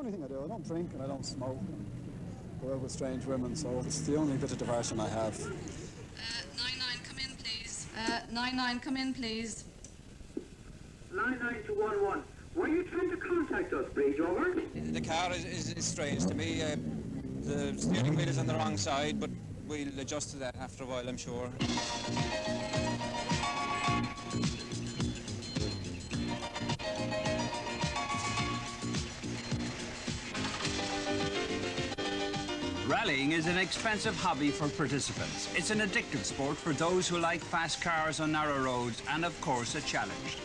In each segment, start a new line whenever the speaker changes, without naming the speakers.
only thing I do. I don't drink and I don't smoke and go out with strange women, so it's the only bit of diversion I have.
99, come in, please. 99, come in, please.
99 to 11. Were you trying to contact us, Bridge, over?
The car is strange to me. The steering wheel is on the wrong side, but we'll adjust to that after a while, I'm sure.
Rallying is an expensive hobby for participants. It's an addictive sport for those who like fast cars on narrow roads and, of course, a challenge.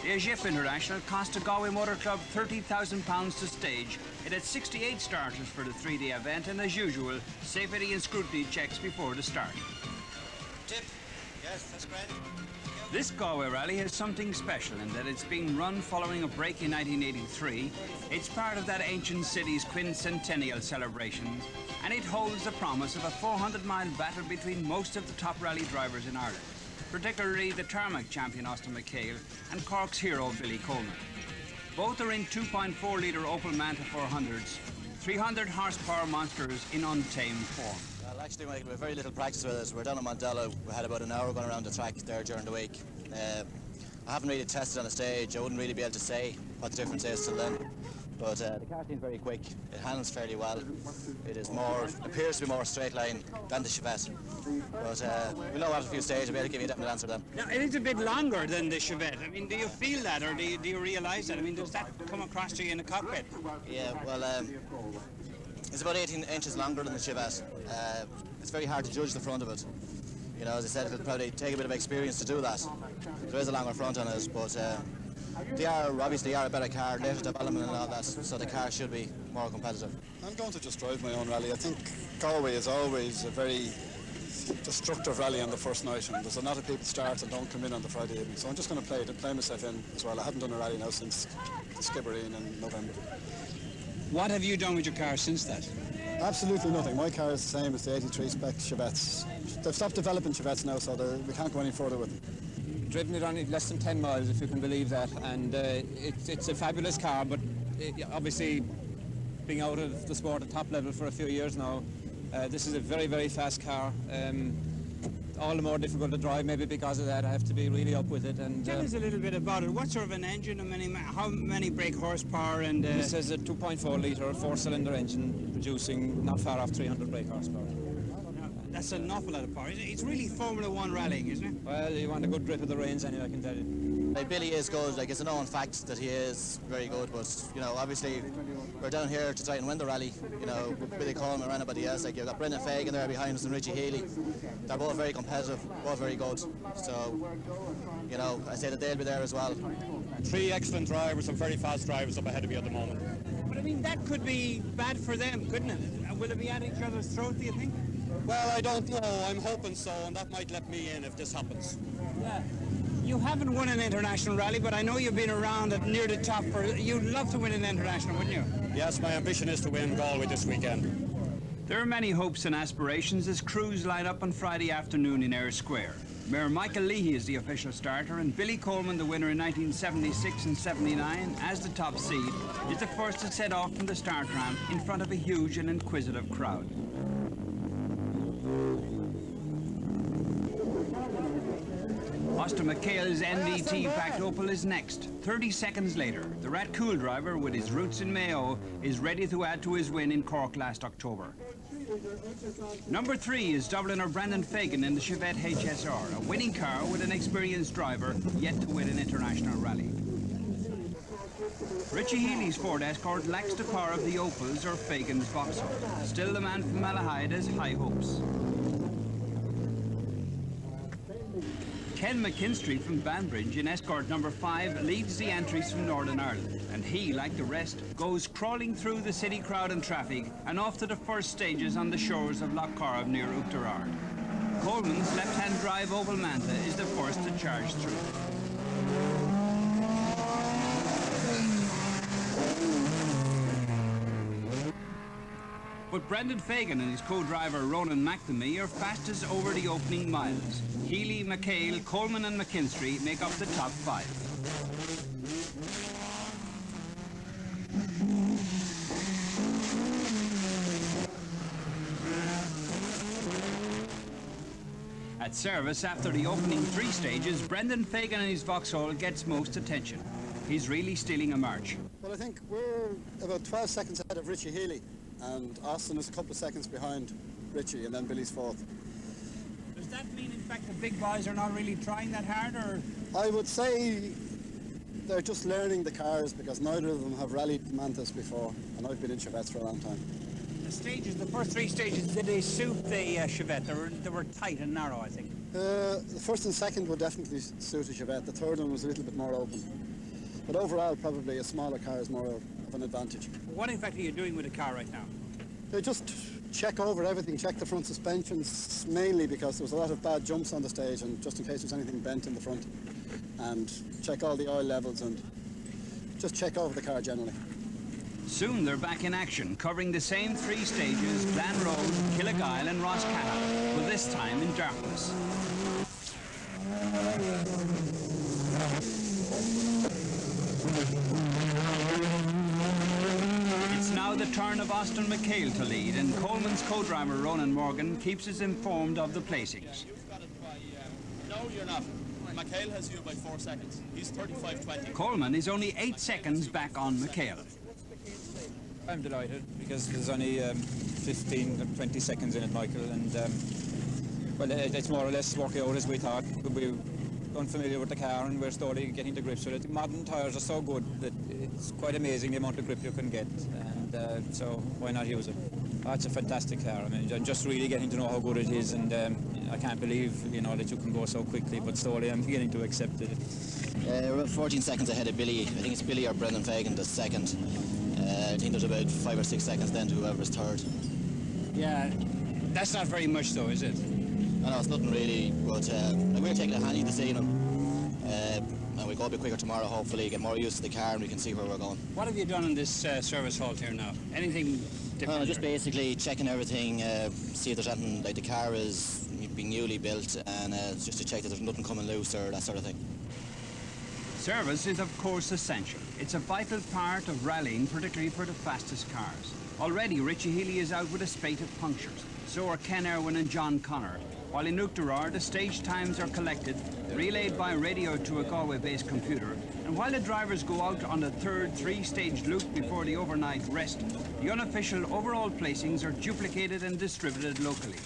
The Galway International cost the Galway Motor Club £30,000 to stage. It had 68 starters for the three-day event and, as usual, safety and scrutiny checks before the start.
Tip. Yes, that's great.
This Galway Rally has something special in that it's being run following a break in 1983. It's part of that ancient city's quincentennial celebrations, and it holds the promise of a 400-mile battle between most of the top rally drivers in Ireland, particularly the tarmac champion Austin McHale and Cork's hero Billy Coleman. Both are in 2.4-litre Opel Manta 400s, 300 horsepower monsters in untamed form.
Well, actually, we had very little practice with it. We're down in Mondello. We had about an hour going around the track there during the week. I haven't really tested on the stage. I wouldn't really be able to say what the difference is till then. But the car seems very quick. It handles fairly well. It is appears to be more straight line than the Chevette. But we'll know after a few stages, we'll be able to give you a definite answer then.
Now, it is a bit longer than the Chevette. I mean, do you feel that, or do you realise that? I mean, does that come across to you in the cockpit?
Yeah, well, it's about 18 inches longer than the Chevette. It's very hard to judge the front of it. You know, as I said, it'll probably take a bit of experience to do that. There is a longer front on it, but they are obviously a better car, later development and all that, so the car should be more competitive.
I'm going to just drive my own rally. I think Galway is always a very destructive rally on the first night, and there's a lot of people start and don't come in on the Friday evening, so I'm just going to play myself in as well. I haven't done a rally now since Skibbereen in November.
What have you done with your car since that?
Absolutely nothing. My car is the same as the 83 spec Chevettes. They've stopped developing Chevettes now, so we can't go any further with them.
Driven it on less than 10 miles, if you can believe that, and it's a fabulous car, but obviously being out of the sport at top level for a few years now, this is a very, very fast car. All the more difficult to drive, maybe because of that. I have to be really up with it. And
tell us a little bit about it. What sort of an engine, how many brake horsepower? And
this is a 2.4-litre four-cylinder engine producing not far off 300 brake horsepower.
That's an awful lot of power. It's really Formula One rallying, isn't it?
Well, you want a good grip of the reins anyway, I can tell you.
Like, Billy is good. Like, it's a known fact that he is very good, but you know, obviously we're down here to try and win the rally. You know, with Billy Coleman and anybody else. Like, you've got Brendan Fagan there behind us and Richie Healy. They're both very competitive, both very good. So, you know, I say that they'll be there as well.
Three excellent drivers and very fast drivers up ahead of you at the moment.
But I mean, that could be bad for them, couldn't it? Will it be at each other's throat, do you think?
Well, I don't know. I'm hoping so, and that might let me in if this happens.
Yeah. You haven't won an international rally, but I know you've been around at near the top. You'd love to win an international, wouldn't you?
Yes, my ambition is to win Galway this weekend.
There are many hopes and aspirations as crews line up on Friday afternoon in Ayr Square. Mayor Michael Leahy is the official starter, and Billy Coleman, the winner in 1976 and 79, as the top seed, is the first to set off from the start ramp in front of a huge and inquisitive crowd. Austin McHale's NDT-backed Opel is next. 30 seconds later, the Rat Cool driver, with his roots in Mayo, is ready to add to his win in Cork last October. Number 3 is Dubliner Brendan Fagan in the Chevette HSR, a winning car with an experienced driver yet to win an international rally. Richie Healy's Ford Escort lacks the power of the Opels or Fagan's Vauxhall. Still, the man from Malahide has high hopes. Ken McKinstry from Banbridge in Escort number 5 leads the entries from Northern Ireland, and he, like the rest, goes crawling through the city crowd and traffic and off to the first stages on the shores of Lough Corrib near Oughterard. Coleman's left-hand drive Opel Manta is the first to charge through. But Brendan Fagan and his co-driver Ronan McNamee are fastest over the opening miles. Healy, McHale, Coleman and McKinstry make up the top 5. At service after the opening 3 stages, Brendan Fagan and his Vauxhall gets most attention. He's really stealing a march.
Well, I think we're about 12 seconds ahead of Richie Healy, and Austin is a couple of seconds behind Richie, and then Billy's fourth.
Does that mean, in fact, the big boys are not really trying that hard, or...?
I would say they're just learning the cars, because neither of them have rallied Mantas before, and I've been in Chevettes for a long time.
The stages, the first 3 stages, did they suit the Chevette? They were tight and narrow, I think.
The first and second would definitely suit a Chevette. The third one was a little bit more open. But overall, probably a smaller car is more of an advantage.
What in fact are you doing with the car right now?
They just check over everything, check the front suspensions, mainly because there was a lot of bad jumps on the stage, and just in case there's anything bent in the front, and check all the oil levels and just check over the car generally.
Soon they're back in action, covering the same 3 stages, Glen Road, Kilagyle and Roscatta, but this time in darkness. It's now the turn of Austin McHale to lead, and Coleman's co-driver Ronan Morgan keeps us informed of the placings.
No, you're not. McHale has you by 4 seconds. He's 35.20.
Coleman is only 8 seconds back on McHale.
I'm delighted because there's only 15 or 20 seconds in it, Michael, and well, it's more or less working out as we thought. We were unfamiliar with the car and we're slowly getting to grips with it. Modern tyres are so good that it's quite amazing the amount of grip you can get, and so why not use it? Oh, it's a fantastic car. I mean, I'm just really getting to know how good it is, and I can't believe, you know, that you can go so quickly, but slowly I'm beginning to accept it.
We're about 14 seconds ahead of Billy. I think it's Billy or Brendan Fagan the second. I think there's about 5 or 6 seconds then to whoever's third.
Yeah, that's not very much though, is it?
I know it's nothing really, but we're taking it handy this evening. And we'll go a bit quicker tomorrow, hopefully, get more used to the car and we can see where we're going.
What have you done in this service halt here now? Anything different?
Just basically checking everything, see if there's anything, like the car is being newly built, and just to check that there's nothing coming loose or that sort of thing.
Service is of course essential. It's a vital part of rallying, particularly for the fastest cars. Already Richie Healy is out with a spate of punctures. So are Ken Irwin and John Connor. While in Uachtaráin, the stage times are collected, relayed by radio to a Galway-based computer, and while the drivers go out on the third 3-stage loop before the overnight rest, the unofficial overall placings are duplicated and distributed locally.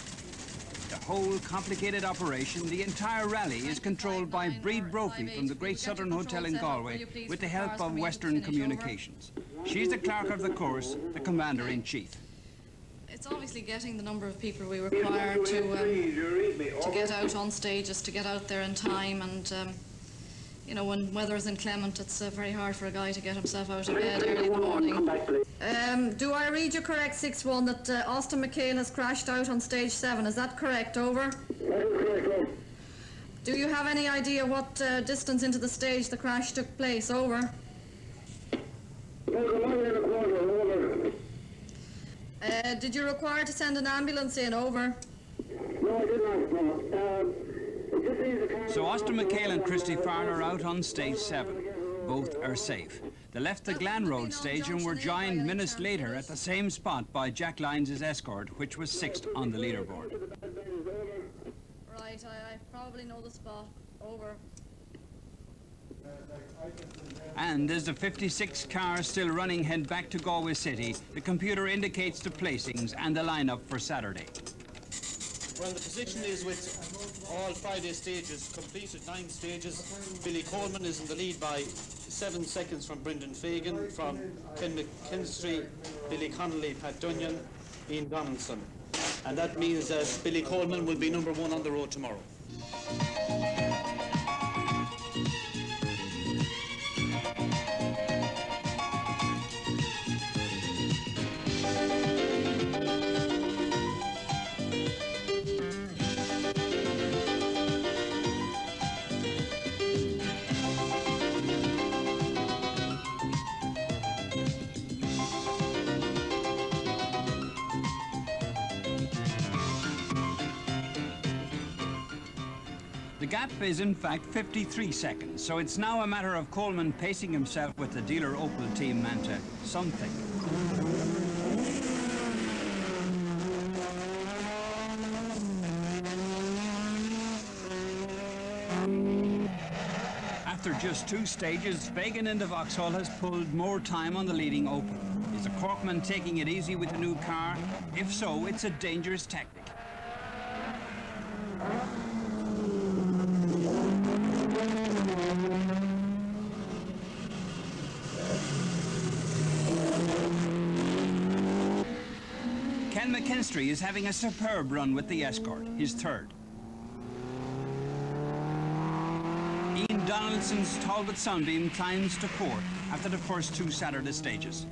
The whole complicated operation, the entire rally, is controlled by Breed Brophy from the Great Southern Hotel in Galway with the help of Western Communications. She's the clerk of the course, the commander-in-chief.
It's obviously getting the number of people we require to get out on stages, to get out there in time, and you know, when weather is inclement, it's very hard for a guy to get himself out of bed early in the morning. Do I read you correct, 6-1, that Austin McHale has crashed out on stage 7? Is that correct? Over? Do you have any idea what distance into the stage the crash took place? Over? Did you require to send an ambulance in? Over?
No, I did not.
So Austin McHale and Christy Farr are out on stage 7. Both are safe. They left the Glen Road stage and were joined minutes later at the same spot by Jack Lyons' escort, which was 6th on the leaderboard.
Right, I probably know the spot. Over.
And as the 56 cars still running head back to Galway City, the computer indicates the placings and the lineup for Saturday.
Well, the position is with all Friday stages completed, 9 stages. Billy Coleman is in the lead by 7 seconds from Brendan Fagan, from Ken McKinstry, Billy Connolly, Pat Dunyan, Ian Donaldson. And that means that Billy Coleman will be number 1 on the road tomorrow.
The gap is in fact 53 seconds, so it's now a matter of Coleman pacing himself with the dealer Opel team Manta something. After just 2 stages, Fagan into Vauxhall has pulled more time on the leading Open. Is the Corkman taking it easy with the new car? If so, it's a dangerous tactic. Ken McKinstry is having a superb run with the Escort, his third. Ian Donaldson's Talbot Sunbeam climbs to 4th after the first 2 Saturday stages.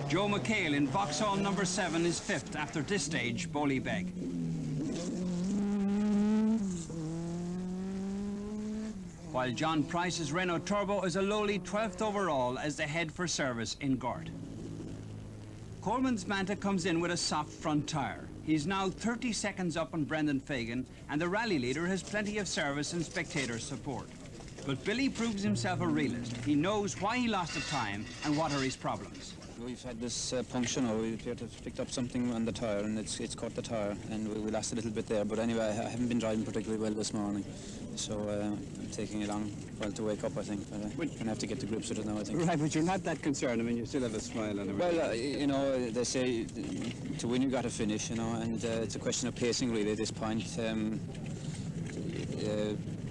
Joe McHale in Vauxhall number 7 is 5th after this stage, Bowleybeg. While John Price's Renault Turbo is a lowly 12th overall as they head for service in Gort. Coleman's Manta comes in with a soft front tyre. He's now 30 seconds up on Brendan Fagan, and the rally leader has plenty of service and spectator support. But Billy proves himself a realist. He knows why he lost the time and what are his problems.
We've had this puncture now. We appear to have picked up something on the tyre, and it's caught the tyre, and we lost a little bit there. But anyway, I haven't been driving particularly well this morning, so I'm taking a long while to wake up, I think. But I'm going to have to get to grips with it now, I think.
Right, but you're not that concerned. I mean, you still have a smile on it.
Well, you know, they say to win you got to finish, you know, and it's a question of pacing really at this point.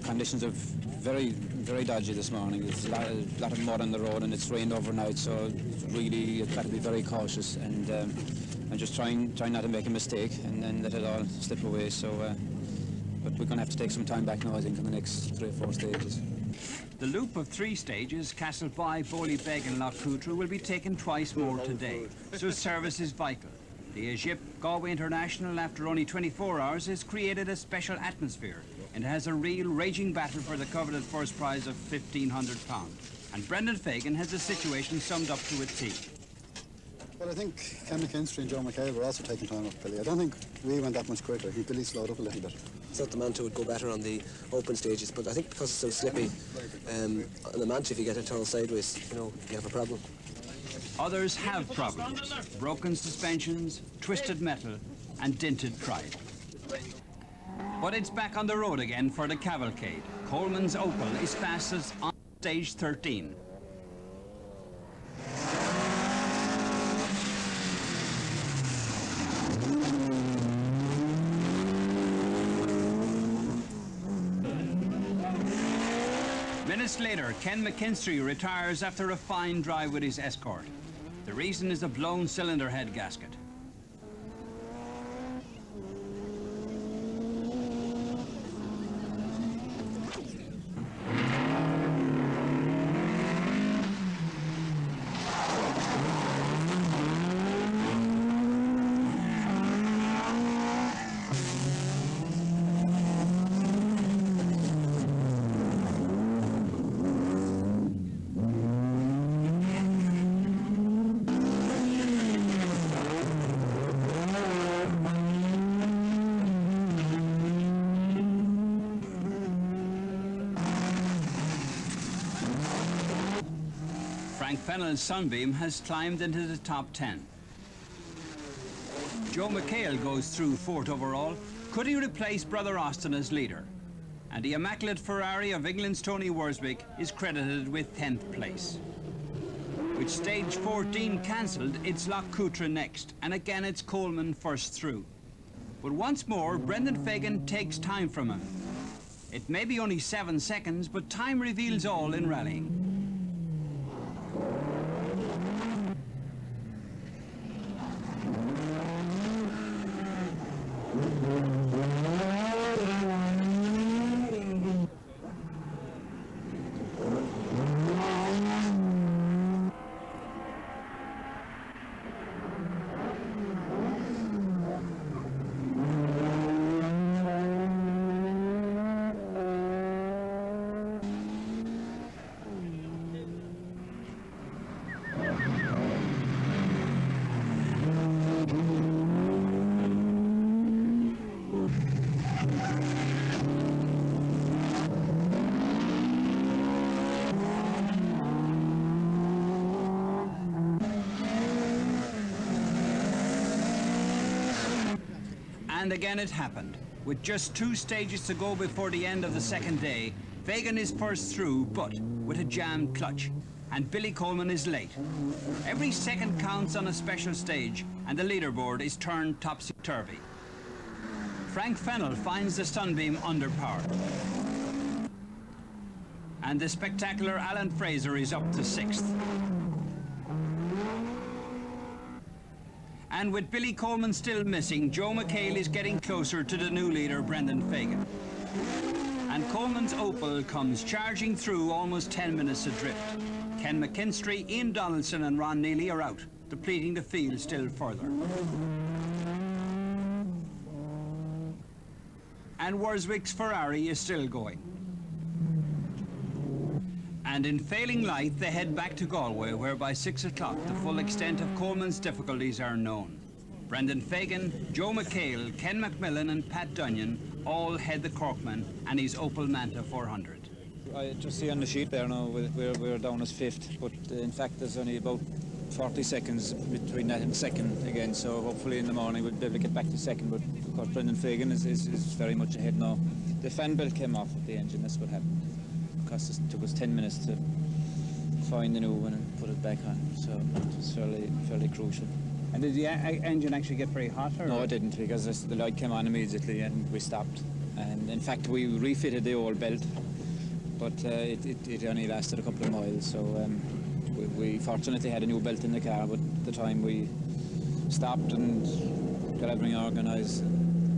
Conditions are very dodgy this morning. There's a lot of mud on the road, and it's rained overnight, so really you've got to be very cautious, and I'm just trying not to make a mistake and then let it all slip away. So, but we're going to have to take some time back now, I think, in the next 3 or 4 stages.
The loop of 3 stages, Castleby, Bowleybeg and Lough Cuatra, will be taken twice more today, so service is vital. The Egypt Galway International, after only 24 hours, has created a special atmosphere and has a real raging battle for the coveted first prize of £1,500. And Brendan Fagan has the situation summed up to a T.
Well, I think Ken McKinstry and Joe McHale were also taking time off Billy. I don't think we went that much quicker. I think Billy slowed up a little bit.
I thought the Manta would go better on the open stages, but I think because it's so slippy, on the Manta, if you get it turned sideways, you know, you have a problem.
Others have problems. Broken suspensions, twisted metal, and dented pride. But it's back on the road again for the cavalcade. Coleman's Opel is fastest on stage 13. Minutes later, Ken McKinstry retires after a fine drive with his Escort. The reason is a blown cylinder head gasket. Fennell's Sunbeam has climbed into the top 10. Joe McHale goes through 4th overall. Could he replace Brother Austin as leader? And the immaculate Ferrari of England's Tony Worswick is credited with 10th place. With stage 14 cancelled, it's Lough Cuatra next, and again it's Coleman first through. But once more, Brendan Fagan takes time from him. It may be only 7 seconds, but time reveals all in rallying. And again it happened. With just 2 stages to go before the end of the second day, Fagan is first through, but with a jammed clutch. And Billy Coleman is late. Every second counts on a special stage, and the leaderboard is turned topsy-turvy. Frank Fennell finds the Sunbeam underpowered. And the spectacular Alan Fraser is up to 6th. And with Billy Coleman still missing, Joe McHale is getting closer to the new leader, Brendan Fagan. And Coleman's Opel comes charging through almost 10 minutes adrift. Ken McKinstry, Ian Donaldson and Ron Neely are out, depleting the field still further. And Worswick's Ferrari is still going. And in failing light, they head back to Galway, where by 6 o'clock the full extent of Coleman's difficulties are known. Brendan Fagan, Joe McHale, Ken McMillan and Pat Dunyan all head the Corkman and his Opel Manta 400.
I just see on the sheet there now we're down as 5th, but in fact there's only about 40 seconds between that and 2nd again, so hopefully in the morning we'll be able to get back to 2nd, but of course Brendan Fagan is very much ahead now. The fan belt came off of the engine, that's what happened. It took us 10 minutes to find the new one and put it back on, so it was fairly crucial.
And did the engine actually get very hot? Or?
No, it didn't, because the light came on immediately and we stopped. And in fact, we refitted the old belt, but it only lasted a couple of miles. So we fortunately had a new belt in the car, but the time we stopped and got everything organised,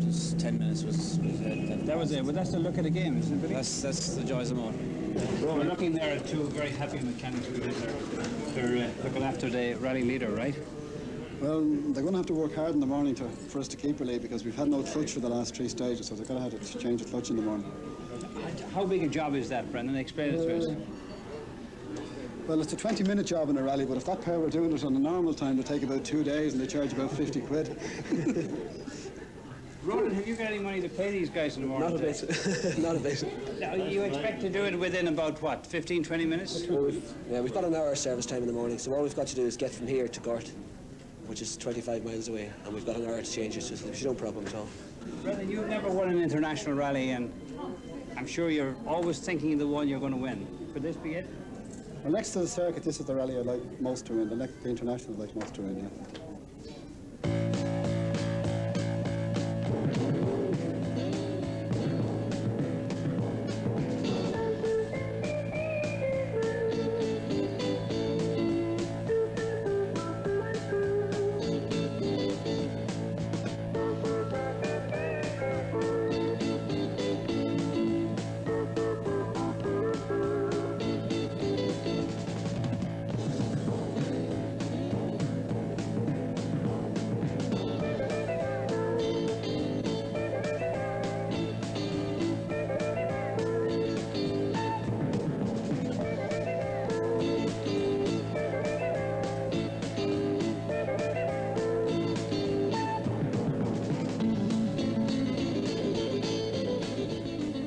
just 10 minutes was
that was it. Well, that's the look of the game, isn't it, Billy?
That's the joys of motor.
We're looking there at 2 very happy mechanics because they're looking after the rally leader, right?
Well, they're going to have to work hard in the morning for us to keep really, because we've had no clutch for the last 3 stages, so they're going to have to change the clutch in the morning.
How big a job is that, Brendan? Explain it to us.
Well, it's a 20-minute job in a rally, but if that pair were doing it on a normal time, it'd take about 2 days and they charge about 50 quid.
Ronan, have you got any money to pay these guys in the morning?
Not a bit. Not a bit.
Now, you expect to do it within about, what, 15, 20 minutes?
Yeah, we've got an hour service time in the morning, so all we've got to do is get from here to Gort, which is 25 miles away, and we've got an hour to change it, so there's no problem at all.
Brendan, you've never won an international rally, and I'm sure you're always thinking of the one you're going to win. Could this be it?
Well, next to the circuit, this is the rally I like most to win. The international I like most to win, yeah.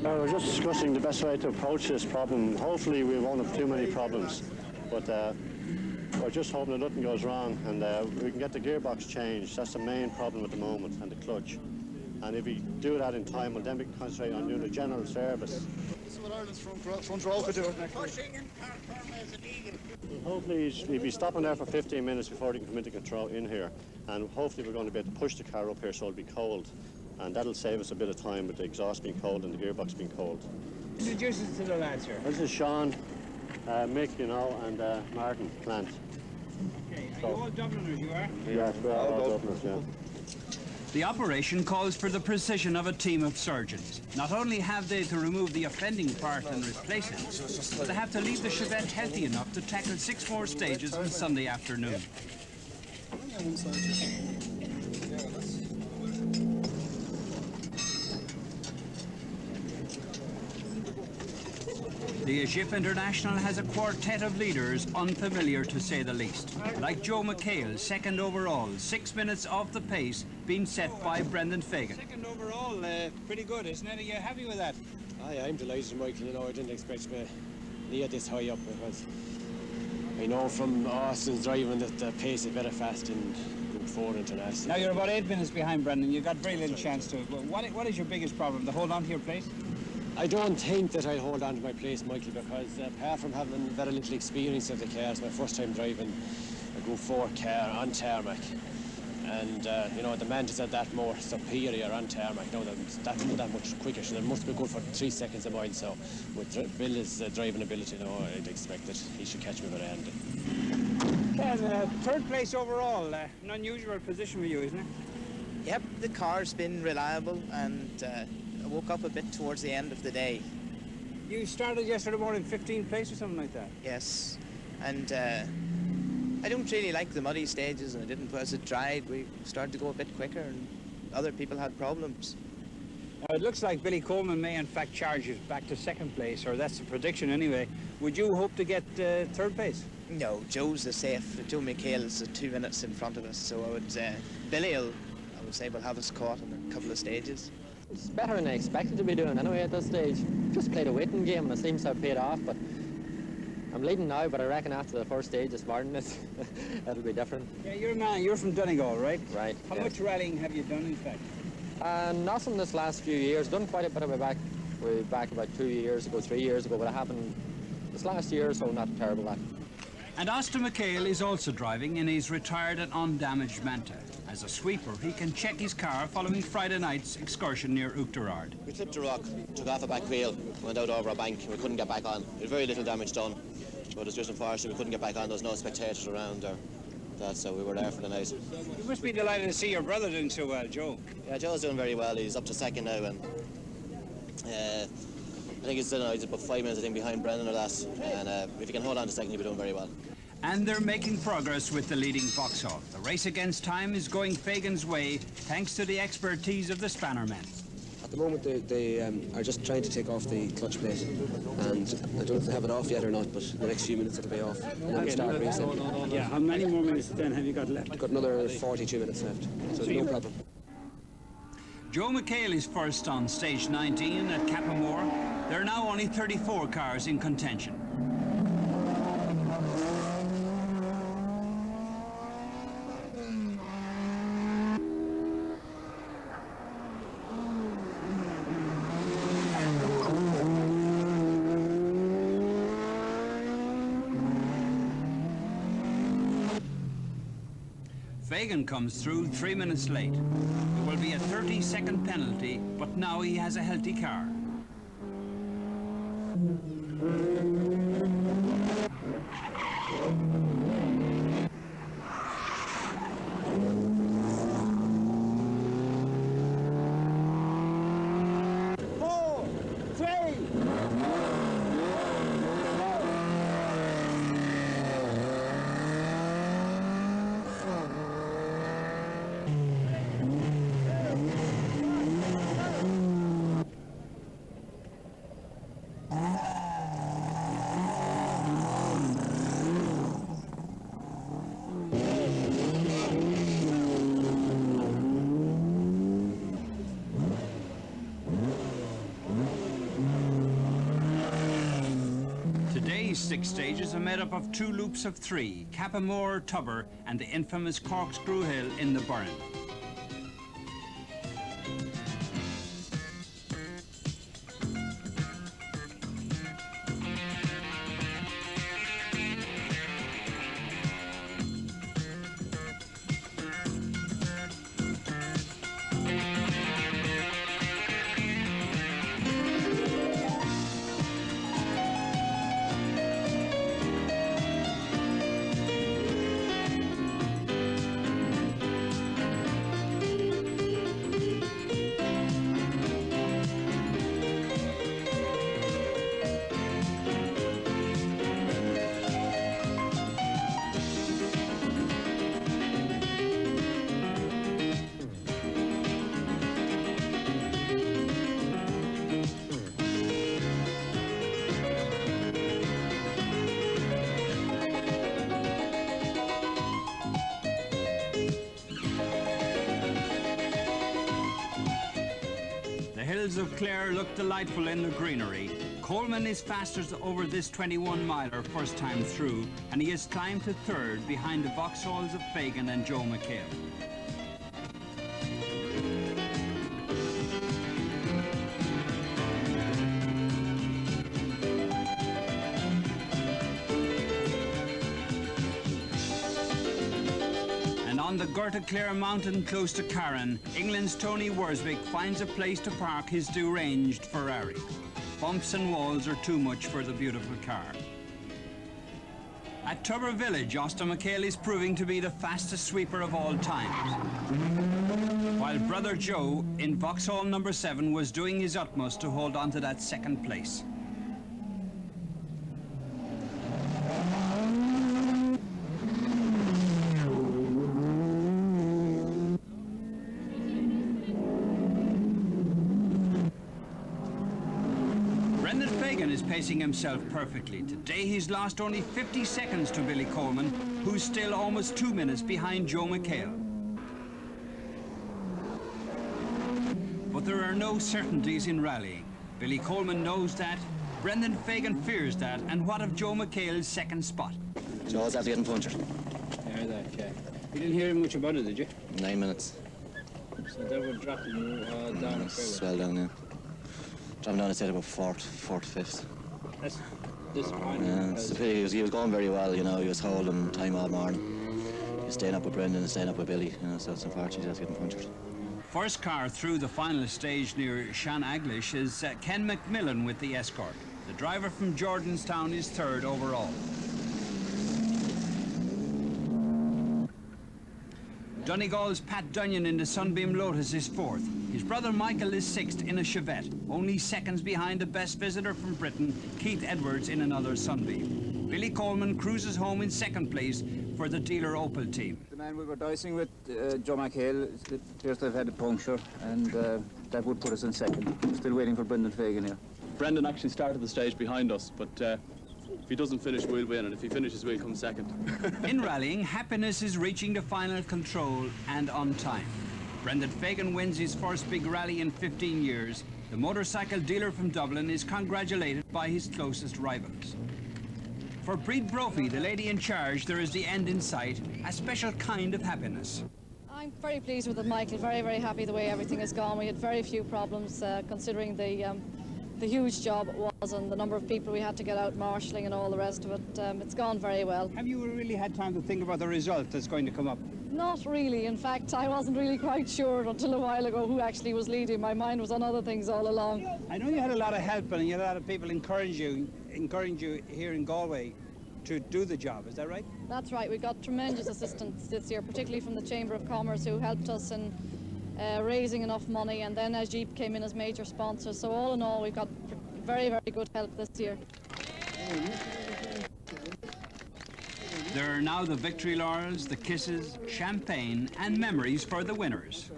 We're just discussing the best way to approach this problem. Hopefully we won't have too many problems, but we're just hoping that nothing goes wrong and we can get the gearbox changed. That's the main problem at the moment, and the clutch. And if we do that in time, we'll then be concentrating on doing a general service.
This is what Ireland's front row could do next week.
Hopefully he'll be stopping there for 15 minutes before they can come into control in here, and hopefully we're going to be able to push the car up here so it'll be cold, and that'll save us a bit of time with the exhaust being cold and the gearbox being cold.
Introduce us to the lads here.
This is Sean, Mick, you know, and Martin Plant.
Okay, are you all Dubliners, you are?
Yeah, we're all Dubliners, yeah.
The operation calls for the precision of a team of surgeons. Not only have they to remove the offending part and replace it, but they have to leave the Chevette healthy enough to tackle 6 more stages on Sunday afternoon. The Egypt International has a quartet of leaders unfamiliar to say the least. Like Joe McHale, second overall, 6 minutes off the pace, being set by Brendan Fagan.
Second overall, pretty good, isn't it? Are you happy with that?
I'm delighted, Michael. You know, I didn't expect to be near this high up, because I know from Austin's driving that the pace is better fast, and 4 internationals.
Now you're about 8 minutes behind, Brendan. You've got very little chance to. What is your biggest problem? To hold on to your place?
I don't think that I'll hold on to my place, Michael, because apart from having very little experience of the car, it's my first time driving a Group 4 car on tarmac. And, you know, the managers are that more superior on tarmac. You know, that much quicker, so they must be good for 3 seconds a mile. So with Bill's driving ability, you know, I'd expect that he should catch me very handy.
Ken, third place overall, an unusual position for you, isn't it?
Yep, the car's been reliable, and I woke up a bit towards the end of the day.
You started yesterday morning 15th place or something like that?
Yes, and I don't really like the muddy stages, and I didn't. As it dried, we started to go a bit quicker, and other people had problems.
Now, it looks like Billy Coleman may in fact charge you back to second place, or that's the prediction anyway. Would you hope to get third place?
No, Joe's the safe. Joe McHale is 2 minutes in front of us, so I would Billy I would say, will have us caught in a couple of stages.
It's better than I expected to be doing anyway at this stage. Just played a waiting game and it seems to have paid off, but I'm leading now, but I reckon after the first stage this morning it'll be different.
Yeah, you're from Donegal, right?
Right.
How much rallying have you done in fact?
Nothing this last few years. Done quite a bit of it back about 2 years ago, 3 years ago, but I haven't this last year, so not terrible that.
And Austin McHale is also driving in his retired and undamaged Manta. As a sweeper, he can check his car following Friday night's excursion near Uachtarard.
We clipped a rock, took off a back wheel, went out over a bank, and we couldn't get back on. We had very little damage done, but it's just unfortunate we couldn't get back on. There was no spectators around or that, so we were there for the night.
You must be delighted to see your brother doing so well, Joe.
Yeah, Joe's doing very well. He's up to second now, and I think he's about 5 minutes behind Brendan or that, and if he can hold on to second, he'll be doing very well.
And they're making progress with the leading Vauxhall. The race against time is going Fagan's way, thanks to the expertise of the spanner men.
At the moment, they are just trying to take off the clutch plate, and I don't know if they have it off yet or not, but in the next few minutes it'll be off, and then we'll start racing.
Yeah, how many more minutes then have you got left?
Got another 42 minutes left, so no problem.
Joe McHale is first on stage 19 at Cappamore. There are now only 34 cars in contention. Fagan comes through 3 minutes late. There will be a 30-second penalty, but now he has a healthy car. Today's 6 stages are made up of 2 loops of 3, Cappamore, Tubber, and the infamous Corkscrew Hill in the Burren. Clare look delightful in the greenery, Coleman is fastest over this 21-miler first time through, and he has climbed to third behind the Vauxhalls of Fagan and Joe McHale. On the Gorta Clare mountain close to Carron, England's Tony Worswick finds a place to park his deranged Ferrari. Bumps and walls are too much for the beautiful car. At Tubber Village, Osta McHale is proving to be the fastest sweeper of all times, while brother Joe in Vauxhall number 7 was doing his utmost to hold on to that second place. Pacing himself perfectly. Today he's lost only 50 seconds to Billy Coleman, who's still almost 2 minutes behind Joe McHale. But there are no certainties in rallying. Billy Coleman knows that, Brendan Fagan fears that, and what of Joe McHale's second spot?
Joe's after getting punctured.
Yeah, that, yeah. You didn't hear much about it, did you?
9 minutes.
So that would drop him down a fair
well down, yeah. Dropping down, I said about fourth, fifth.
That's disappointing.
Yeah, it's a pity. He was going very well, you know. He was holding time all morning. He was staying up with Brendan and staying up with Billy, you know, so it's unfortunate he was getting punctured.
First car through the final stage near Shan Aglish is Ken McMillan with the escort. The driver from Jordanstown is third overall. Donegal's Pat Dunyan in the Sunbeam Lotus is fourth. His brother Michael is sixth in a Chevette, only seconds behind the best visitor from Britain, Keith Edwards, in another Sunbeam. Billy Coleman cruises home in second place for the dealer Opel team.
The man we were dicing with, Joe McHale, it appears to have had a puncture, and that would put us in second. We're still waiting for Brendan Fagan here.
Brendan actually started the stage behind us, but if he doesn't finish, we'll win, and if he finishes, we'll come second.
In rallying, happiness is reaching the final control and on time. Brendan Fagan wins his first big rally in 15 years. The motorcycle dealer from Dublin is congratulated by his closest rivals. For Breed Brophy, the lady in charge, there is the end in sight, a special kind of happiness.
I'm very pleased with it, Michael. Very, very happy the way everything has gone. We had very few problems considering the huge job it was and the number of people we had to get out marshalling and all the rest of it. It's gone very well.
Have you really had time to think about the result that's going to come up?
Not really. In fact, I wasn't really quite sure until a while ago who actually was leading. My mind was on other things all along.
I know you had a lot of help and you had a lot of people encouraging you here in Galway to do the job. Is that right?
That's right. We got tremendous assistance this year, particularly from the Chamber of Commerce, who helped us in raising enough money, and then Jeep came in as major sponsor. So all in all, we've got very, very good help this year.
There are now the victory laurels, the kisses, champagne and memories for the winners.